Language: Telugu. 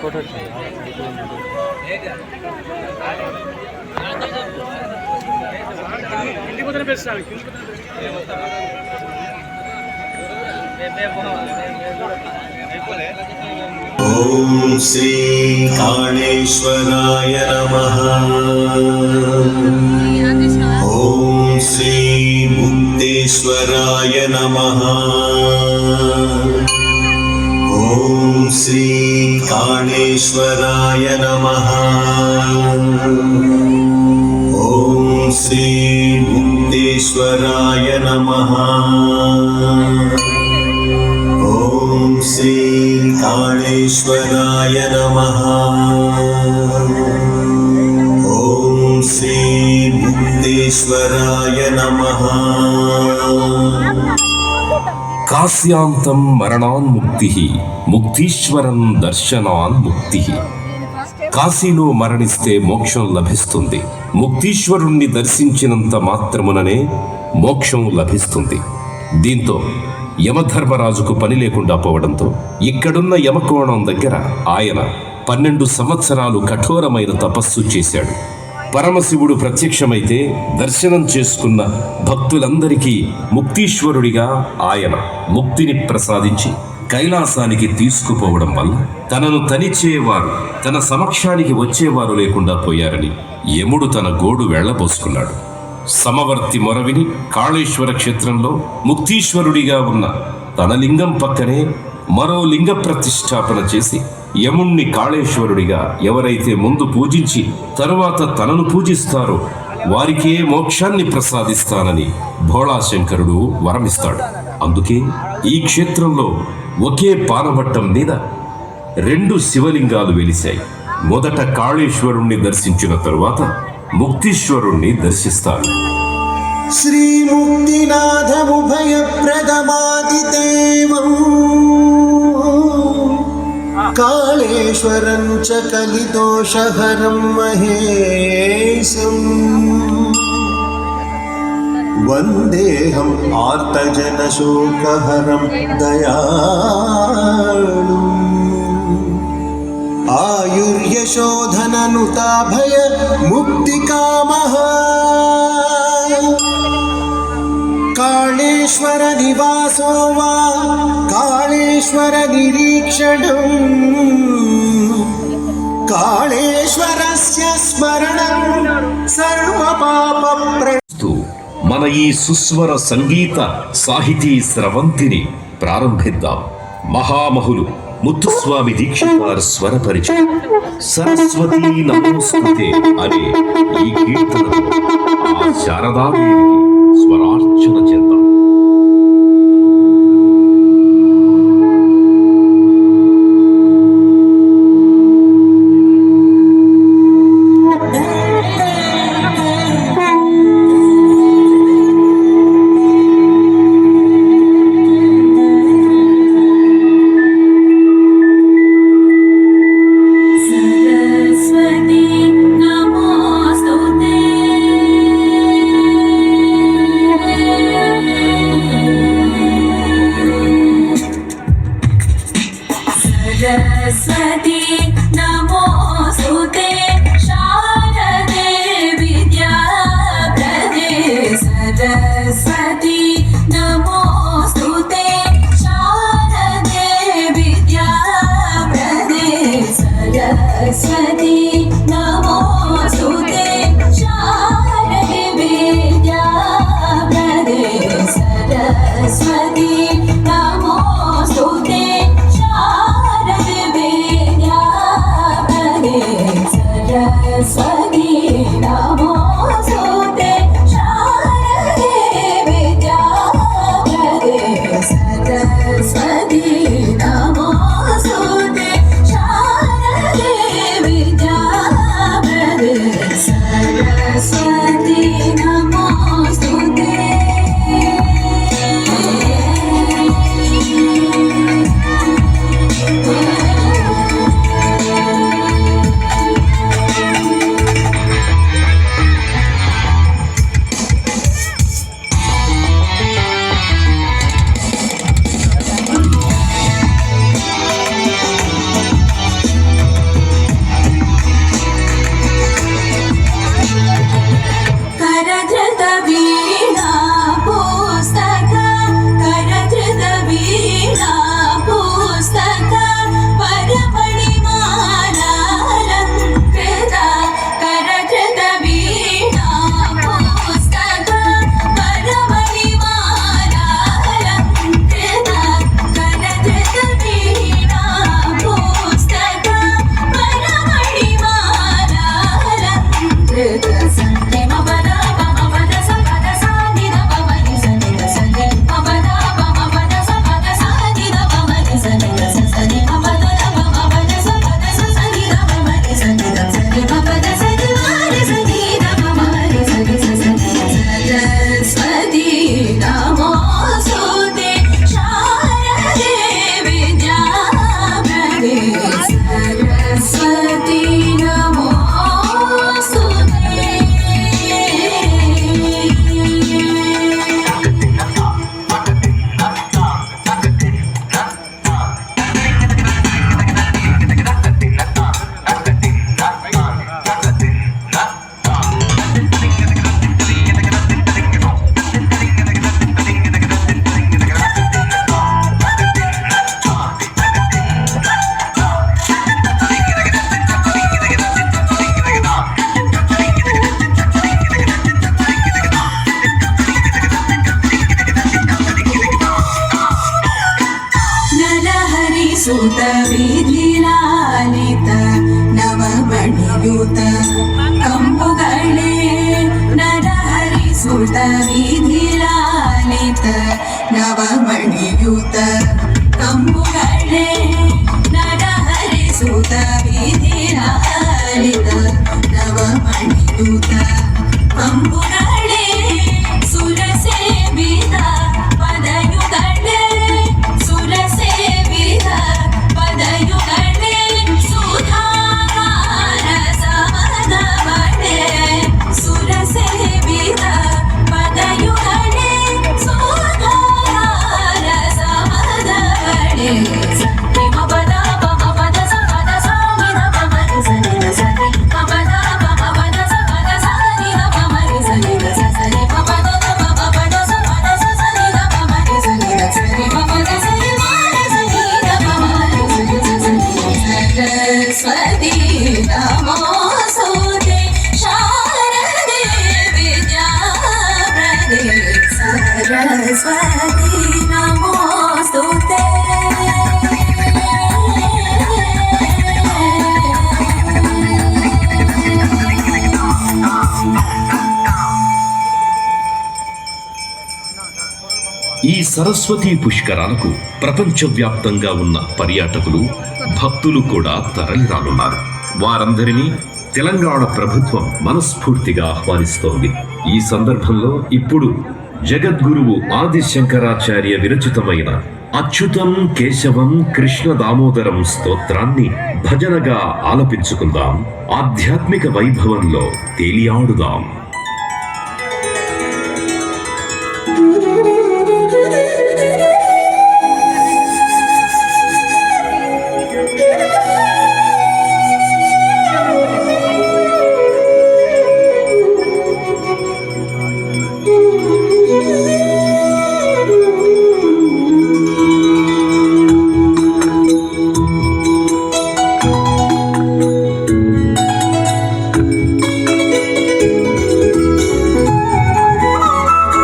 ఓం శ్రీ కాళేశ్వరాయ నమః. ఓం శ్రీ ముక్తేశ్వరాయ నమః. ఓం శ్రీ కాళేశ్వరాయ నమః. ఓం శ్రీ ముక్తేశ్వరాయ నమః. ఓం శ్రీ కాళేశ్వరాయ నమః. ఓం శ్రీ ముక్తేశ్వరాయ నమః. కాశ్యాంతం మరణాన్ముక్తి, ముక్తీశ్వరం దర్శనాన్ముక్తి. కాశీలో మరణిస్తే మోక్షం లభిస్తుంది. ముక్తీశ్వరుణ్ణి దర్శించినంత మాత్రముననే మోక్షం లభిస్తుంది. దీంతో యమధర్మరాజుకు పని లేకుండా పోవడంతో ఇక్కడున్న యమకోణం దగ్గర ఆయన 12 సంవత్సరాలు కఠోరమైన తపస్సు చేశాడు. పరమశివుడు ప్రత్యక్షమైతే దర్శనం చేసుకున్న భక్తులందరికీ ముక్తీశ్వరుడిగా ఆయన ముక్తిని ప్రసాదించి కైలాసానికి తీసుకుపోవడం వల్ల తనను తనిచేవారు, తన సమక్షానికి వచ్చేవారు లేకుండా పోయారని యముడు తన గోడు వెళ్లబోసుకున్నాడు. సమవర్తి మొరవిని కాళేశ్వర క్షేత్రంలో ముక్తీశ్వరుడిగా ఉన్న తన లింగం పక్కనే మరో లింగ ప్రతిష్టాపన చేసి యముణ్ణి కాళేశ్వరుడిగా ఎవరైతే ముందు పూజించి తరువాత తనను పూజిస్తారో వారికే మోక్షాన్ని ప్రసాదిస్తానని భోళాశంకరుడు వరమిస్తాడు. అందుకే ఈ క్షేత్రంలో ఒకే పానవట్టం మీద 2 శివలింగాలు వెలిశాయి. మొదట కాళేశ్వరుణ్ణి దర్శించిన తరువాత ముక్తీశ్వరుణ్ణి దర్శిస్తారు. శ్రీ ముక్తినాథముభయ ప్రదమాదిదేవం కాళేశ్వరం చ కలిదోషహరం మహేశం వందేహం ఆర్తజనశోకహరం దయాళుం ఆయుర్యశోధననుతాభయ ముక్తికామః కాళేశ్వర నివాసో వా కాళేశ్వర నిరీక్షణం కాళేశ్వరస్య స్మరణం సర్వపాప మన ఈ సుస్వర సంగీత సాహితీ స్రవంతిని ప్రారంభిద్దాం. మహామహులు ముత్తుస్వామి దీక్షిత్ గారు స్వరపరిచిన సరస్వతీ నమోస్తుతే అనే ఈ కీర్తనతో ఆ శారదాదేవికి స్వరార్చన చేద్దాం. सरस्वती नमोस्तुते शारदे विद्याप्रदे सरस्वती नमोस्तुते शारदे विद्याप्रदे सरस्वती नमोस्तुते शारदे विद्याप्रदे सरस्वती नमोस्तुते सरस्वती नमोस्तुते शारदे विद्याप्रदे ಯುತ ಕಂಬುಗಳೇ ನರಹರಿಸುತ ವಿಧಿರಾಲಿತ ನವಮಣಿಯುತ ಕಂಬುಗಳೇ ಸುರಸೇವಿತ ಪದಯುಗಳೇ ಸುರಸೇವಿತ ಪದಯುಗಳೇ ಸುಧಾರ ಸಮದವಳೆ ಸುರಸೇವಿತ ಪದಯುಗಳೇ ಸುಧಾರ ಸಮದವಳೆ ಪ್ರೇಮ ಪದ ಪಮ ಪದ ಸ ಪದ ಸಾನಿದ ಪಮದ ಸನಿದ ಸನಿ ಪದ ಪದ ಸ ಪದ ಸಾನಿದ ಪಮದ ಸನಿದ ಸನಿ ಪದ ಪಮ ಪದ ಸ ಪದ ಸ ಸನಿದ ಪಮದ ಸನಿದ ಸನಿ ಪದ ಸನಿ ಮಾರ ಸನಿದ ಪಮದ ಸನಿದ ಸನಿ ಸರಸ್ವತಿ ನಮೋಸ್ತುತೆ ಶಾರದೆ ವಿದ್ಯಾಪ್ರದೆ ಸರಸ್ವತಿ ನಮೋಸ್ತುತೆ ఈ సరస్వతి పుష్కరాలకు ప్రపంచవ్యాప్తంగా ఉన్న పర్యాటకులు భక్తులు కూడా తరలిరానున్నారు. వారందరినీ తెలంగాణ ప్రభుత్వం మనస్ఫూర్తిగా ఆహ్వానిస్తోంది. ఈ సందర్భంలో ఇప్పుడు జగద్గురువు ఆది శంకరాచార్య విరచితమైన అచ్యుతం కేశవం కృష్ణ దామోదరం స్తోత్రాన్ని భజనగా ఆలపించుకుందాం. ఆధ్యాత్మిక వైభవంలో తేలియాడుదాం.